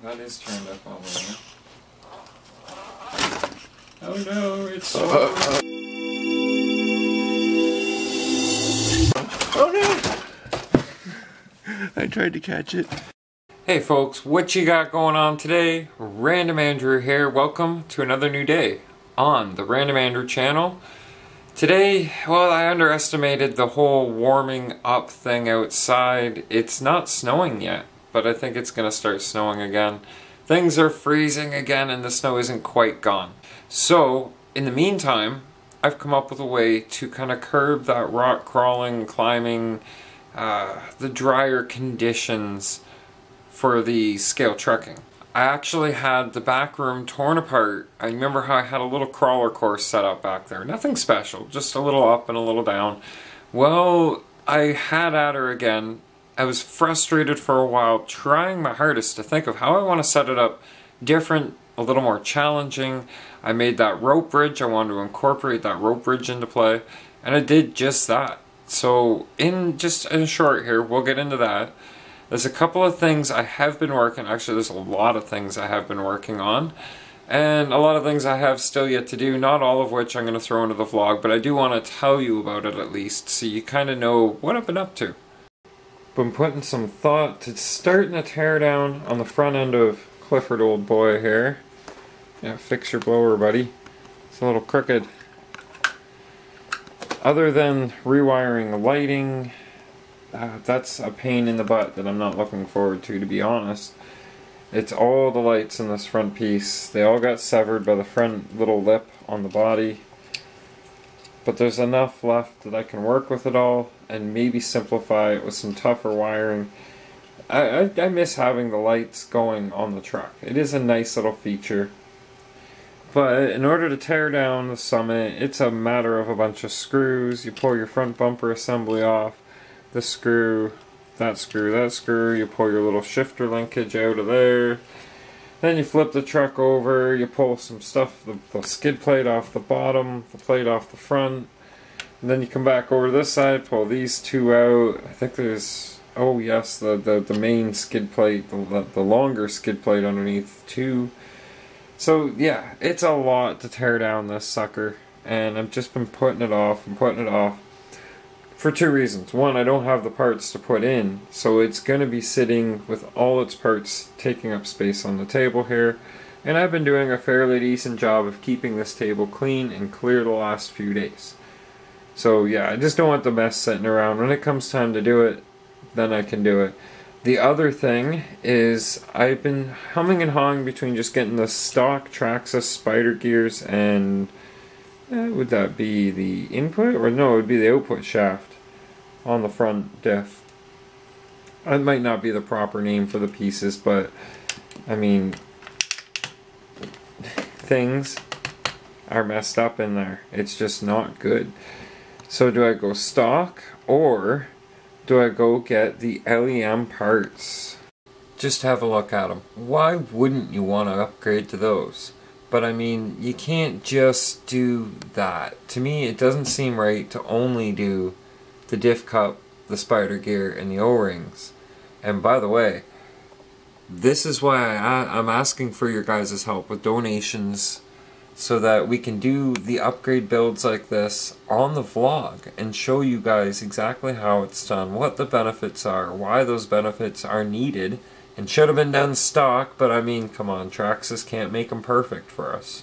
that is turned up all the way. Oh no, it's so Oh no! I tried to catch it. Hey folks, what you got going on today? Random Andrew here. Welcome to another new day on the Random Andrew channel. Today, well, I underestimated the whole warming up thing outside. It's not snowing yet, but I think it's gonna start snowing again. Things are freezing again and the snow isn't quite gone. So, in the meantime, I've come up with a way to kind of curb that rock crawling, climbing, the drier conditions for the scale trekking. I actually had the back room torn apart. I remember how I had a little crawler course set up back there. Nothing special, just a little up and a little down. Well, I had at her again. I was frustrated for a while, trying my hardest to think of how I want to set it up different, a little more challenging. I made that rope bridge. I wanted to incorporate that rope bridge into play, and I did just that. So in short here, we'll get into that. There's a couple of things I have been working, actually there's a lot of things I have been working on, and a lot of things I have still yet to do, not all of which I'm going to throw into the vlog, but I do want to tell you about it at least, so you kind of know what I've been up to. Been putting some thought to starting a teardown on the front end of Clifford, old boy here. Yeah, fix your blower, buddy. It's a little crooked. Other than rewiring the lighting, that's a pain in the butt that I'm not looking forward to be honest. It's all the lights in this front piece. They all got severed by the front little lip on the body. But there's enough left that I can work with it all and maybe simplify it with some tougher wiring. I miss having the lights going on the truck. It is a nice little feature. But in order to tear down the Summit, it's a matter of a bunch of screws. You pull your front bumper assembly off. The screw, that screw, that screw. You pull your little shifter linkage out of there. Then you flip the truck over. You pull some stuff, the skid plate off the bottom, the plate off the front. And then you come back over to this side, pull these two out. I think there's, oh yes, the main skid plate, the longer skid plate underneath too. So yeah, it's a lot to tear down this sucker, and I've just been putting it off and putting it off for two reasons. One, I don't have the parts to put in, so it's going to be sitting with all its parts taking up space on the table here, and I've been doing a fairly decent job of keeping this table clean and clear the last few days. So yeah, I just don't want the mess sitting around. When it comes time to do it, then I can do it. The other thing is I've been humming and hawing between just getting the stock Traxxas spider gears and would that be the input? Or no, it would be the output shaft on the front diff. That might not be the proper name for the pieces, but I mean, things are messed up in there. It's just not good. So do I go stock or do I go get the LEM parts? Just have a look at them. Why wouldn't you want to upgrade to those? But I mean, you can't just do that. To me, it doesn't seem right to only do the diff cup, the spider gear, and the O-rings. And by the way, this is why I'm asking for your guys' help with donations, so that we can do the upgrade builds like this on the vlog and show you guys exactly how it's done, what the benefits are, why those benefits are needed, and should have been done stock, but I mean, come on, Traxxas can't make them perfect for us.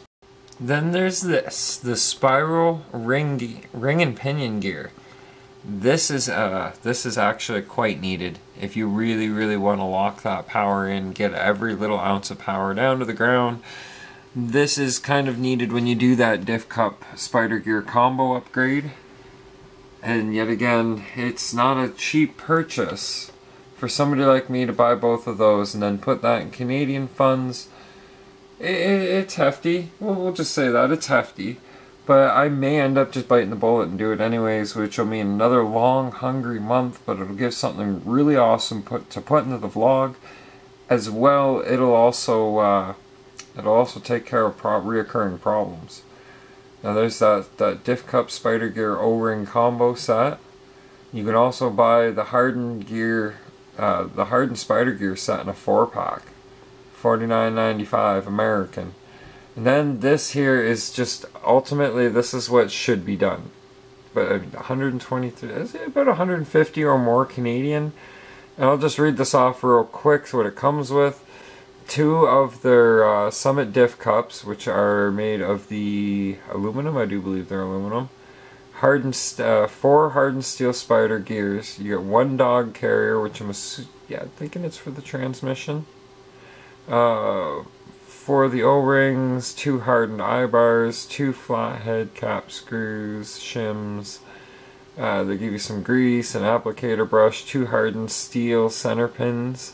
Then there's this, the spiral ring and pinion gear. This is actually quite needed if you really want to lock that power in, get every little ounce of power down to the ground. This is kind of needed when you do that diff cup spider gear combo upgrade. And yet again, it's not a cheap purchase for somebody like me to buy both of those and then put that in Canadian funds. It's hefty. We'll just say that, it's hefty. But I may end up just biting the bullet and do it anyways, which will mean another long, hungry month, but it'll give something really awesome to put into the vlog. As well, it'll also take care of reoccurring problems. Now there's that diff cup spider gear O-ring combo set. You can also buy the hardened gear, the hardened spider gear set in a 4-pack $49.95 American. And then this here is just, ultimately, this is what should be done. But 123, is it about 150 or more Canadian? And I'll just read this off real quick. So what it comes with: 2 of their Summit Diff cups, which are made of the aluminum. I do believe they're aluminum. 4 hardened steel spider gears. You get 1 dog carrier, which I'm thinking it's for the transmission. For the O-rings, 2 hardened eye bars, 2 flathead cap screws, shims. They give you some grease, an applicator brush, 2 hardened steel center pins,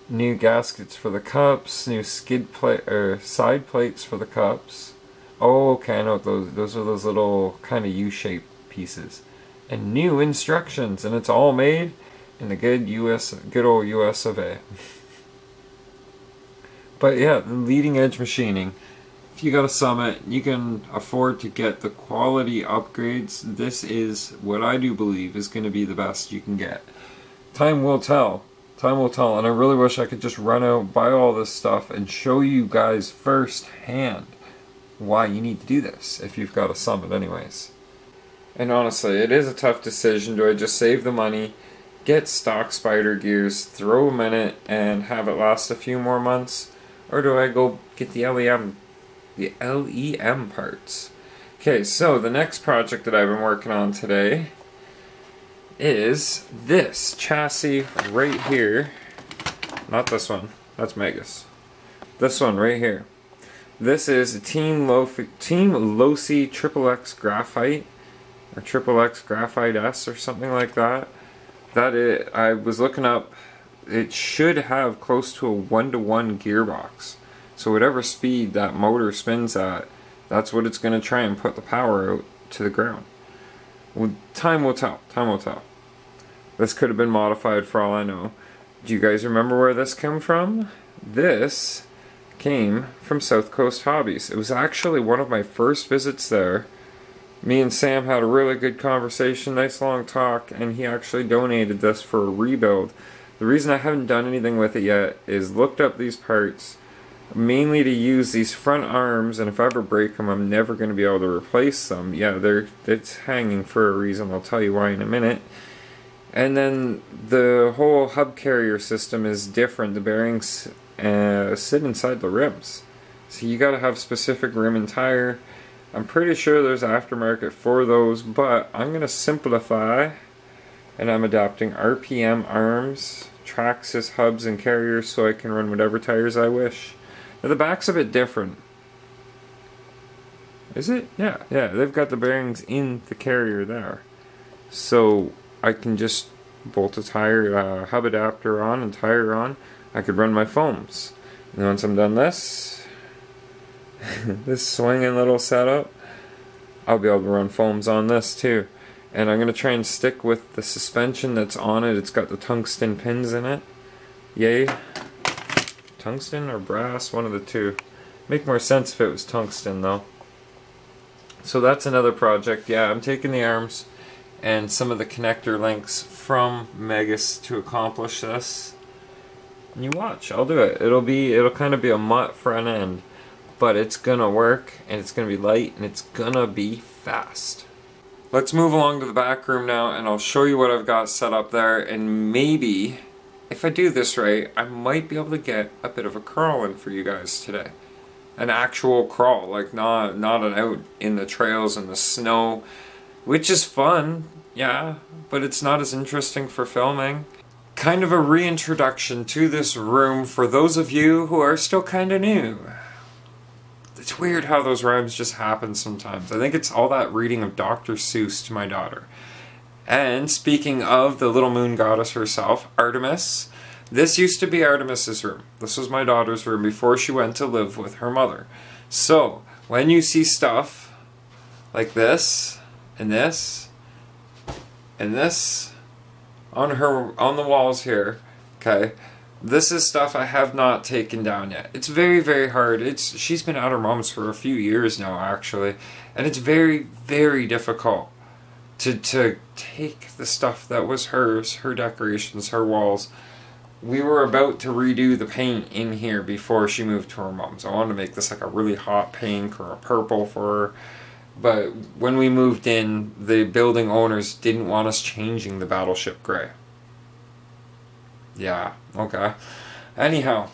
new gaskets for the cups, new skid plate or side plates for the cups. Oh, okay, I know what those are those little kind of U-shaped pieces, and new instructions, and it's all made in the good old US of A. But yeah, the leading edge machining. If you got a Summit, you can afford to get the quality upgrades. This is what I do believe is going to be the best you can get. Time will tell. Time will tell, and I really wish I could just run out, buy all this stuff, and show you guys firsthand why you need to do this if you've got a Summit anyways. And honestly, it is a tough decision. Do I just save the money, get stock spider gears, throw them in it, and have it last a few more months? Or do I go get the LEM parts? Okay, so the next project that I've been working on today is this chassis right here. Not this one, that's Megas. This one right here. This is a Team Losi XXX Graphite, or XXX Graphite S or something like that. I was looking up, it should have close to a 1-to-1 gearbox. So whatever speed that motor spins at, that's what it's going to try and put the power out to the ground. Well, time will tell. Time will tell. This could have been modified for all I know. Do you guys remember where this came from? This came from South Coast Hobbies. It was actually one of my first visits there. Me and Sam had a really good conversation, nice long talk, and he actually donated this for a rebuild. The reason I haven't done anything with it yet is looked up these parts mainly to use these front arms, and if I ever break them, I'm never going to be able to replace them. Yeah, it's hanging for a reason. I'll tell you why in a minute. And then the whole hub carrier system is different. The bearings sit inside the rims, so you got to have specific rim and tire. I'm pretty sure there's aftermarket for those, but I'm going to simplify, and I'm adopting RPM arms, Traxxas hubs and carriers, so I can run whatever tires I wish. Now the back's a bit different. Is it? Yeah, they've got the bearings in the carrier there. So I can just bolt a tire, hub adapter on and tire on. I could run my foams. And once I'm done this swinging little setup, I'll be able to run foams on this too. And I'm going to try and stick with the suspension that's on it. It's got the tungsten pins in it. Yay. Tungsten or brass, one of the two. Make more sense if it was tungsten though. So that's another project. Yeah, I'm taking the arms and some of the connector links from Megas to accomplish this. And you watch, I'll do it. It'll kind of be a mutt front end, but it's gonna work, and it's gonna be light, and it's gonna be fast. Let's move along to the back room now, and I'll show you what I've got set up there, and maybe, if I do this right, I might be able to get a bit of a crawl in for you guys today. An actual crawl, like not an out in the trails in the snow, which is fun, yeah, but it's not as interesting for filming. Kind of a reintroduction to this room for those of you who are still kind of new. It's weird how those rhymes just happen sometimes. I think it's all that reading of Dr. Seuss to my daughter. And speaking of the little moon goddess herself, Artemis, this used to be Artemis's room. This was my daughter's room before she went to live with her mother. So, when you see stuff like this, and this, and this, on the walls here, okay, this is stuff I have not taken down yet. It's very, very hard. She's been at her mom's for a few years now, actually, and it's very, very difficult to take the stuff that was hers, her decorations, her walls, we were about to redo the paint in here before she moved to her mom's. I wanted to make this like a really hot pink or a purple for her. But when we moved in, the building owners didn't want us changing the Battleship Gray. Yeah, okay. Anyhow,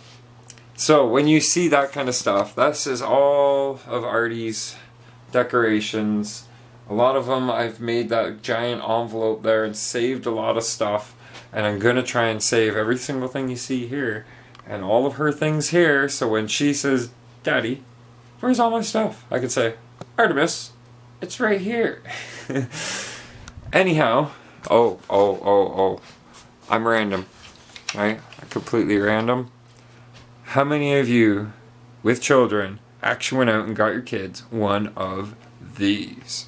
so when you see that kind of stuff, this is all of Artie's decorations. A lot of them, I've made that giant envelope there and saved a lot of stuff. And I'm going to try and save every single thing you see here and all of her things here. So when she says, Daddy, where's all my stuff? I could say, Artemis, it's right here. Anyhow, I'm random, right? I'm completely random. How many of you with children actually went out and got your kids one of these?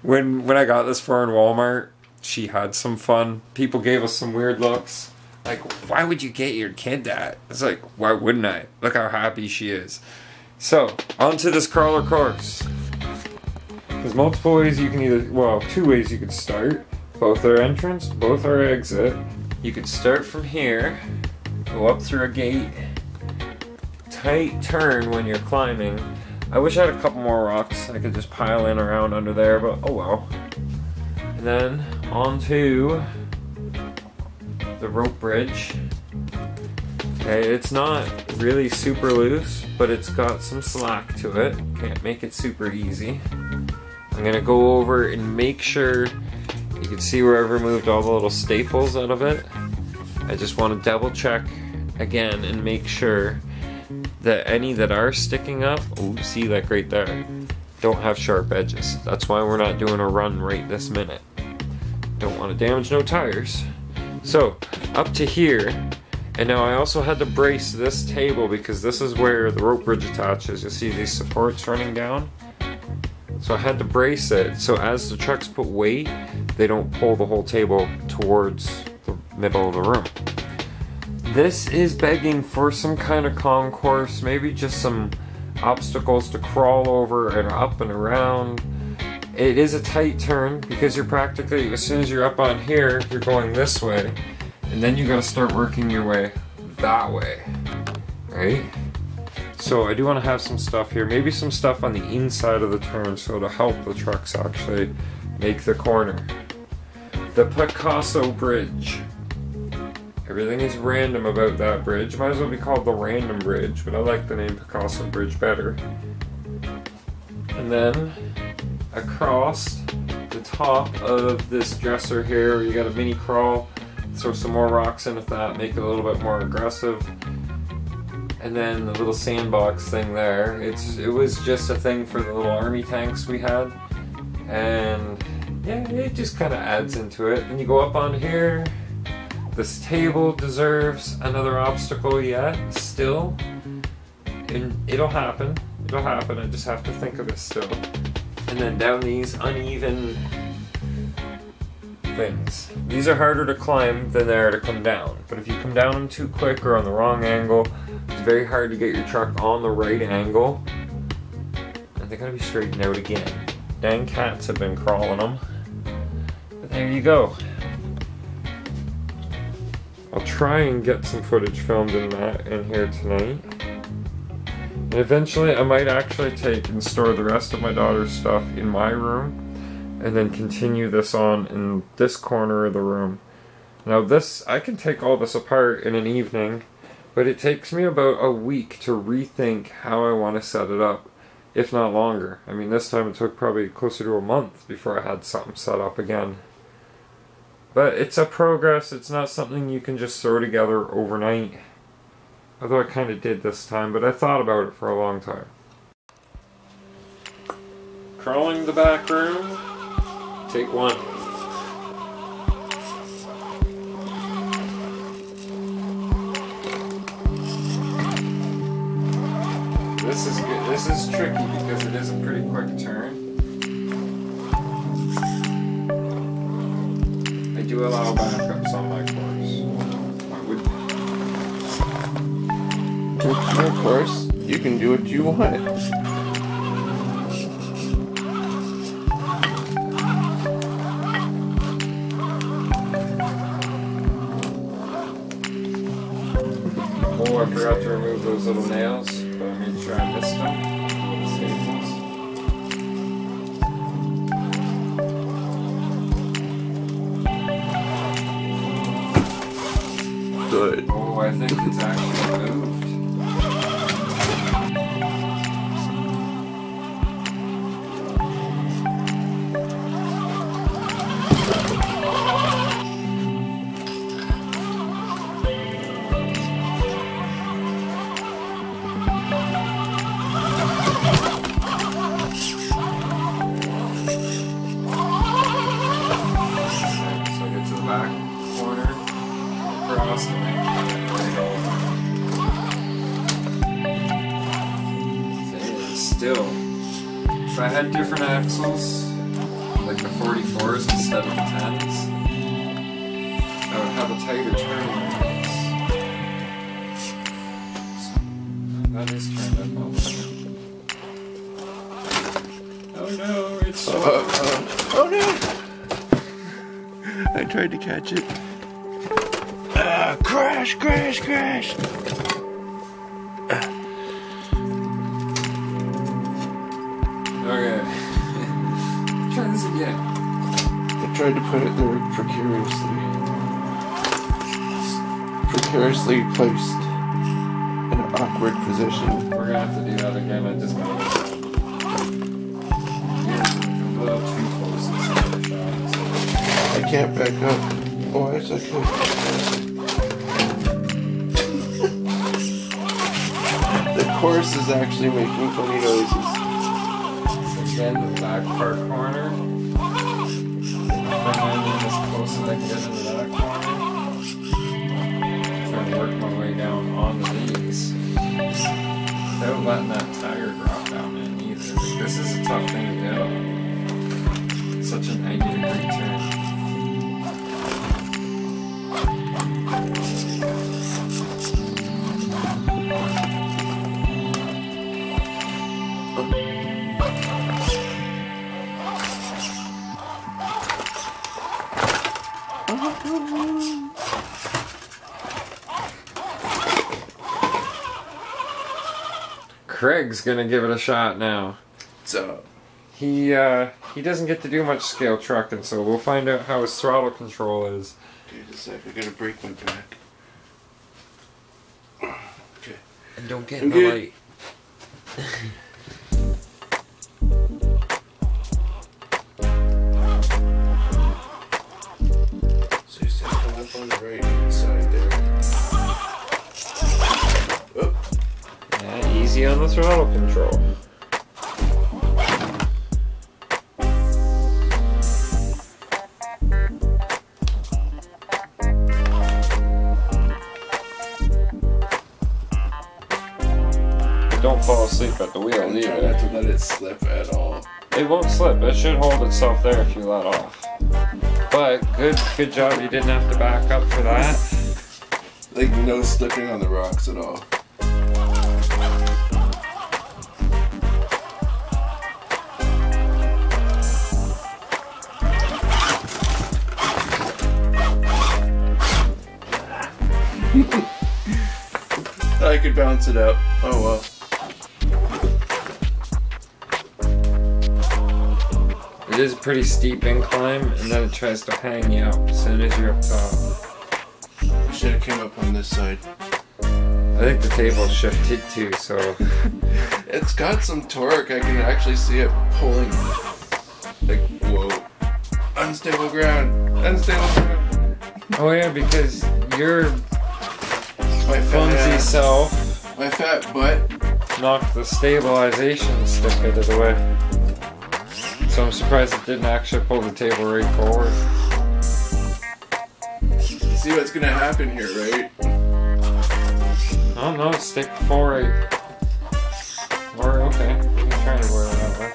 When I got this for her in Walmart, she had some fun. People gave us some weird looks. Like, why would you get your kid that? It's like, why wouldn't I? Look how happy she is. So, onto this crawler course. There's multiple ways you can either, well, 2 ways you could start. Both are entrance, both are exit. You could start from here, go up through a gate, tight turn when you're climbing. I wish I had a couple more rocks I could just pile in around under there, but oh well. And then onto the rope bridge. Okay, it's not really super loose, but it's got some slack to it. Can't make it super easy. I'm gonna go over and make sure you can see where I've removed all the little staples out of it. I just want to double check again and make sure that any that are sticking up, oh, see, like right there, don't have sharp edges. That's why we're not doing a run right this minute. Don't want to damage no tires. So, up to here, and now I also had to brace this table because this is where the rope bridge attaches. You'll see these supports running down. So I had to brace it, so as the trucks put weight, they don't pull the whole table towards the middle of the room. This is begging for some kind of concourse, maybe just some obstacles to crawl over and up and around. It is a tight turn because you're practically, as soon as you're up on here, you're going this way, and then you gotta start working your way that way, right? So I do want to have some stuff here, maybe some stuff on the inside of the turn so to help the trucks actually make the corner. The Picasso Bridge. Everything is random about that bridge. Might as well be called the Random Bridge, but I like the name Picasso Bridge better. And then across the top of this dresser here, you got a mini crawl. Throw some more rocks in with that, make it a little bit more aggressive. And then the little sandbox thing there. It was just a thing for the little army tanks we had. And yeah, it just kind of adds into it. And you go up on here. This table deserves another obstacle yet, still. And it'll happen. It'll happen. I just have to think of it still. And then down these uneven things. These are harder to climb than they are to come down. But if you come down them too quick or on the wrong angle, it's very hard to get your truck on the right angle. And they gotta be straightened out again. Dang cats have been crawling them. But there you go. I'll try and get some footage filmed in here tonight. And eventually I might actually take and store the rest of my daughter's stuff in my room and then continue this on in this corner of the room. Now this, I can take all this apart in an evening, but it takes me about a week to rethink how I want to set it up, if not longer. I mean, this time it took probably closer to a month before I had something set up again. But it's a progress, it's not something you can just throw together overnight. Although I kind of did this time, but I thought about it for a long time. Crawling the back room, take one. This is good. This is tricky because it is a pretty quick turn. I do allow backups on my course. I would. It's your course. You can do what you want. Oh, I forgot to remove those little nails, but I made sure I missed them. Good. Oh, I think it's actually moved. Still, if I had different axles, like the 44s instead of the 10s, I would have a tighter turn radius. So, that is turned up all the way. Oh no, it's so oh no! I tried to catch it. Crash, crash, crash! Okay. Try this again. I tried to put it there precariously placed in an awkward position. We're gonna have to do that again. I just got a little too close to some of the shots. I can't back up. Oh, that's okay. The course is actually making funny noises. Again, the back part corner. Front end in as close as I can get into that corner. Trying to work my way down onto these. Without letting that tire drop down in either. Like, this is a tough thing to do. Such a 90-degree turn. Craig's gonna give it a shot now. So he doesn't get to do much scale trucking, so we'll find out how his throttle control is. dude, a sec, I gotta break my back. Okay. And don't get in the light. So you said come up on the right hand side there. Oh. Yeah, easy on the throttle control. Don't fall asleep at the wheel I'm trying either. not to let it slip at all. It won't slip. It should hold itself there if you let off. But good job you didn't have to back up for that. Like no slipping on the rocks at all. I could bounce it up. Oh well. It is a pretty steep incline, and then it tries to hang you up as soon as you're up top. I should have came up on this side. I think the table shifted too, so... It's got some torque. I can actually see it pulling. Like, whoa. Unstable ground. Unstable ground. Oh yeah, because your My clumsy fat ass. self My fat butt. knocked the stabilization stick out of the way. So I'm surprised it didn't actually pull the table right forward. See what's gonna happen here, right? I don't know, stick 4-8. Or, okay, you can try to word it that way.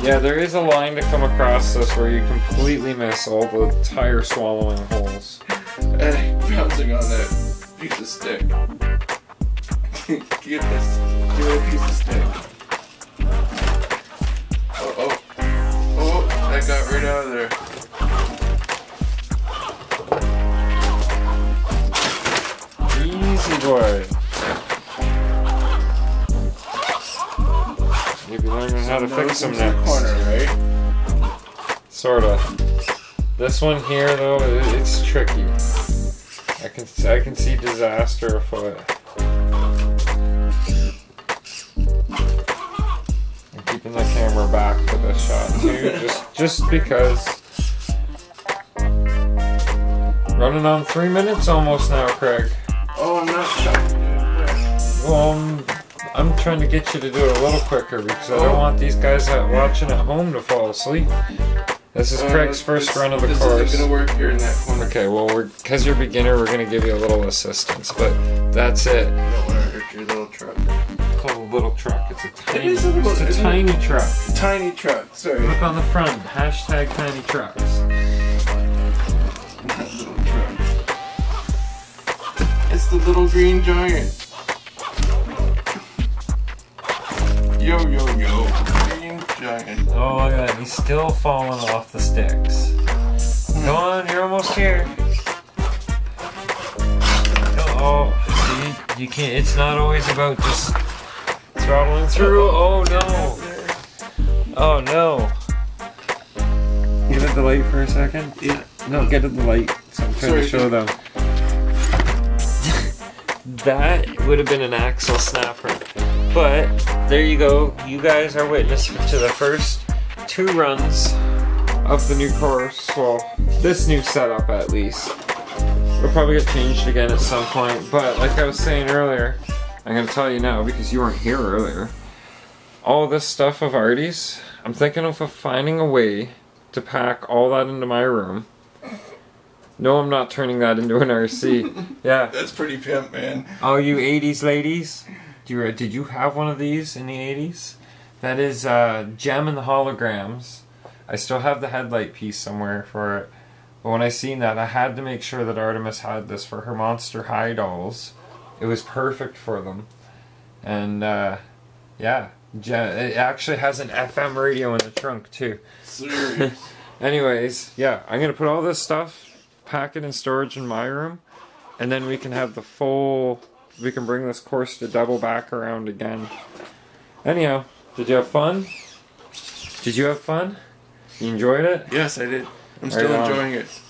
Yeah, there is a line to come across this where you completely miss all the tire swallowing holes. And bouncing on that piece of stick. Give it a piece of stick. Oh, that got right out of there. how to fix them into the next. corner, right? Sorta. This one here, though, it's tricky. I can see disaster afoot. I'm keeping the camera back for this shot too, just because. Running on 3 minutes almost now, Craig. Oh, I'm not shocked yet. Well, I'm trying to get you to do it a little quicker because I don't want these guys watching at home to fall asleep. This is Craig's first run of the course. This isn't gonna work here in that corner. Okay, well, because you're a beginner, we're gonna give you a little assistance, but that's it. I don't want to hurt your little truck. It's called a little truck. It's a tiny, It's a tiny truck. Tiny truck. Sorry. Look on the front. Hashtag tiny trucks. Not little truck. It's the little green giant. Yo, yo, yo. Green giant. Oh my god, he's still falling off the sticks. Come on, you're almost here. Oh, see, you can't. It's not always about just throttling through. Oh no. Oh no. Get at the light for a second. Yeah. No, get at the light. So I'm trying to show them. That would have been an axle snapper. But there you go. You guys are witness to the first 2 runs of the new course. Well, this new setup at least. It'll probably get changed again at some point. But like I was saying earlier, I'm going to tell you now because you weren't here earlier. All this stuff of Artie's, I'm thinking of finding a way to pack all that into my room. No, I'm not turning that into an RC. Yeah. That's pretty pimp, man. Oh, you 80s ladies? Did you have one of these in the 80s? That is Gem and the Holograms. I still have the headlight piece somewhere for it. But when I seen that, I had to make sure that Artemis had this for her Monster High dolls. It was perfect for them. And, yeah. It actually has an FM radio in the trunk, too. Serious. Anyways, yeah. I'm going to put all this stuff, pack it in storage in my room, and then we can have the full... We can bring this course to double back around again. Anyhow, did you have fun? Did you have fun? You enjoyed it? Yes, I did. I'm still enjoying it.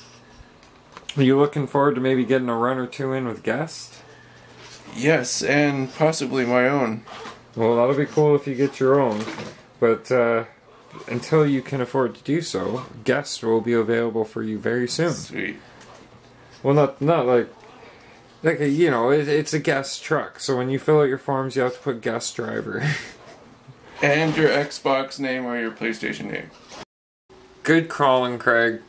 Are you looking forward to maybe getting a run or 2 in with guests? Yes, and possibly my own. Well, that'll be cool if you get your own. But until you can afford to do so, guests will be available for you very soon. Sweet. Well, not like you know, it's a guest truck. So when you fill out your forms, you have to put guest driver. And your Xbox name or your PlayStation name. Good crawling, Craig.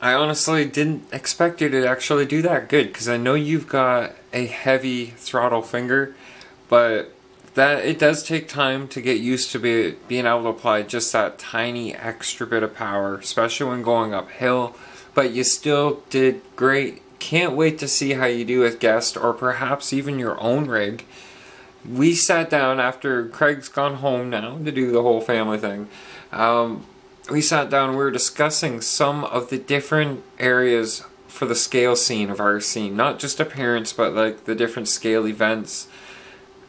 I honestly didn't expect you to actually do that good, because I know you've got a heavy throttle finger, but that it does take time to get used to being able to apply just that tiny extra bit of power, especially when going uphill. But you still did great. Can't wait to see how you do with guest, or perhaps even your own rig. We sat down after Craig's gone home now to do the whole family thing. We sat down and we were discussing some of the different areas for the scale scene of our scene. Not just appearance, but like the different scale events.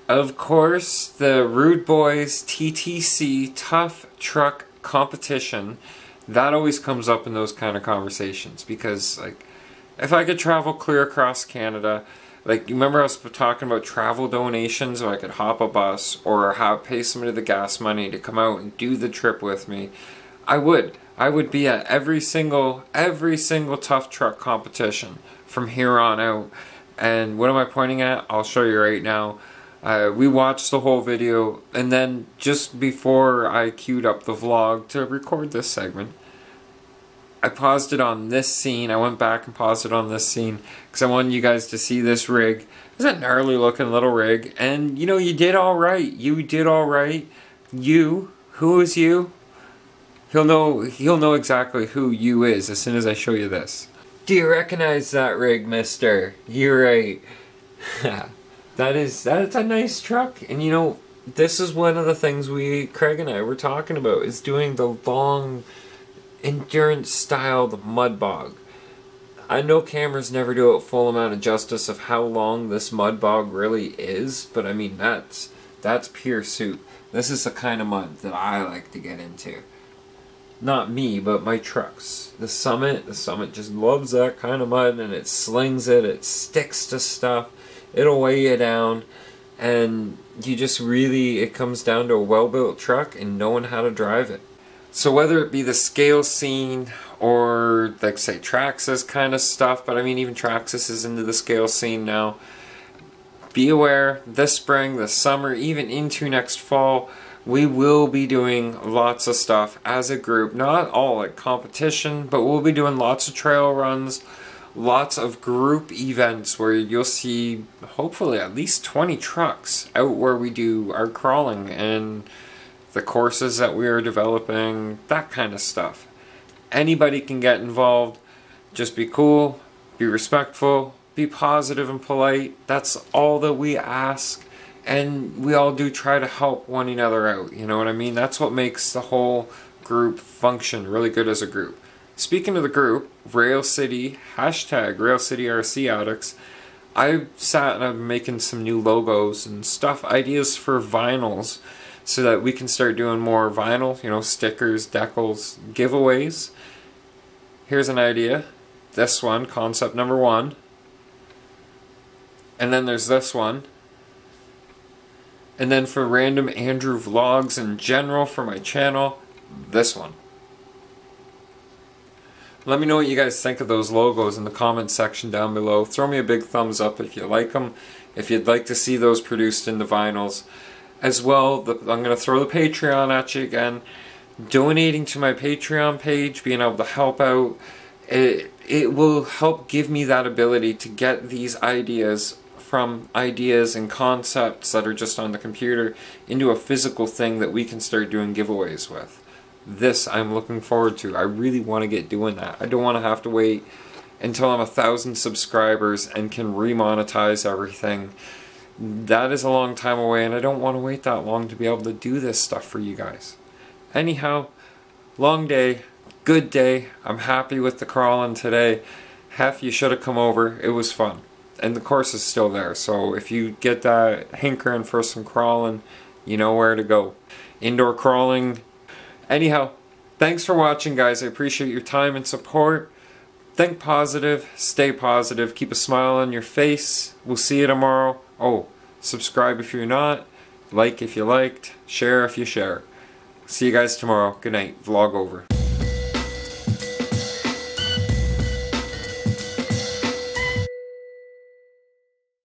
Of course, the Rude Boys TTC Tough Truck Competition. That always comes up in those kind of conversations, because like, if I could travel clear across Canada, like, you remember I was talking about travel donations, so I could hop a bus or pay somebody the gas money to come out and do the trip with me. I would be at every single tough truck competition from here on out. And what am I pointing at? I'll show you right now. We watched the whole video, and then just before I queued up the vlog to record this segment, I paused it on this scene. I went back and paused it on this scene because I wanted you guys to see this rig. It's a gnarly looking little rig, and you know, you did alright. You did alright. You, who is you? He'll know exactly who you is as soon as I show you this. Do you recognize that rig, mister? You're right. That's a nice truck, and you know, this is one of the things Craig and I were talking about, is doing the long endurance styled mud bog. I know cameras never do a full amount of justice of how long this mud bog really is, but I mean, that's That's pure soup. This is the kind of mud that I like to get into. Not me, but my trucks. The Summit just loves that kind of mud, and it slings it, it sticks to stuff, it'll weigh you down, and you just really, it comes down to a well-built truck and knowing how to drive it. So whether it be the scale scene or, like say, Traxxas kind of stuff, but I mean even Traxxas is into the scale scene now. Be aware, this spring, this summer, even into next fall, we will be doing lots of stuff as a group. Not all like competition, but we'll be doing lots of trail runs, lots of group events where you'll see hopefully at least 20 trucks out where we do our crawling and the courses that we are developing, that kind of stuff. Anybody can get involved. Just be cool, be respectful, be positive and polite. That's all that we ask. And we all do try to help one another out, you know what I mean? That's what makes the whole group function really good as a group. Speaking of the group, Rail City, hashtag Rail City RC Addicts, I sat and I'm making some new logos and stuff, ideas for vinyls, so that we can start doing more vinyl, you know, stickers, decals, giveaways. Here's an idea. This one, concept number 1. And then there's this one. And then for Random Andrew Vlogs in general for my channel, this one. Let me know what you guys think of those logos in the comment section down below. Throw me a big thumbs up if you like them. If you'd like to see those produced into vinyls. As well, I'm going to throw the Patreon at you again. Donating to my Patreon page, being able to help out, it will help give me that ability to get these ideas from ideas and concepts that are just on the computer into a physical thing that we can start doing giveaways with. This I'm looking forward to. I really want to get doing that. I don't want to have to wait until I'm 1,000 subscribers and can remonetize everything. That is a long time away, and I don't want to wait that long to be able to do this stuff for you guys. Anyhow, long day, good day. I'm happy with the crawling today. Hef, you should have come over. It was fun. And the course is still there, so if you get that hankering for some crawling, you know where to go. Indoor crawling. Anyhow, thanks for watching, guys. I appreciate your time and support. Think positive, stay positive, keep a smile on your face. We'll see you tomorrow. Oh, subscribe if you're not, like if you liked, share if you share. See you guys tomorrow. Good night. Vlog over.